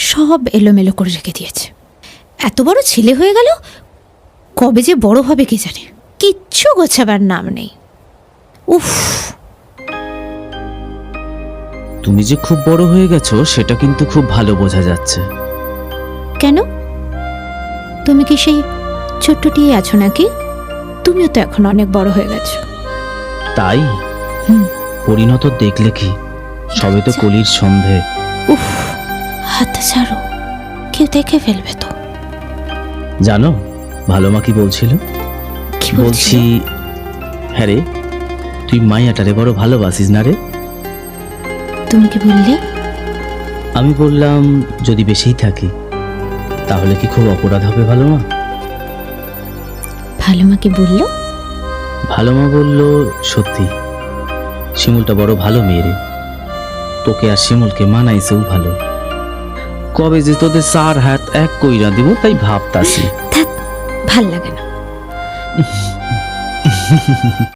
সব এলোমেলো করে রেখে দিয়েছে। এত বড় ছেলে হয়ে গেল, কবে যে বড় হবে কে জানে, কিচ্ছু গোছাবার নাম নেই। উফ, তুমি যে খুব বড় হয়ে গেছো সেটা কিন্তু খুব ভালো বোঝা যাচ্ছে। কেন? তুমি কি সেই ছোট্টটিই আছো নাকি? তুমিও তো এখন অনেক বড় হয়ে গেছো। তাই হুম। পরিণত দেখলে কি, সবে তো আচ্ছা। কলির সন্ধে। উফ, হাতটা ছাড়ো, কেউ দেখে ফেলবে তো। জানো ভালো মা কি বলছিল? কি বলছি, বলছি? হ্যাঁ রে, তুই মাইয়াটারে বড় ভালোবাসিস না রে? তুমি কি বললে? আমি বললাম যদি বেশিই থাকি তাহলে কি খুব অপরাধ হবে ভালো মা? ভালো মা কি বললো? ভালো মা বলল, সত্যি শিমুলটা বড় ভালো মেয়ে রে, তোকে আর শিমুলকে মানাইছেও ভালো। কবে যে তোদের 4 হাত এক কইরা দিব তাই ভাবতাছি। থাক, ভাল লাগে না।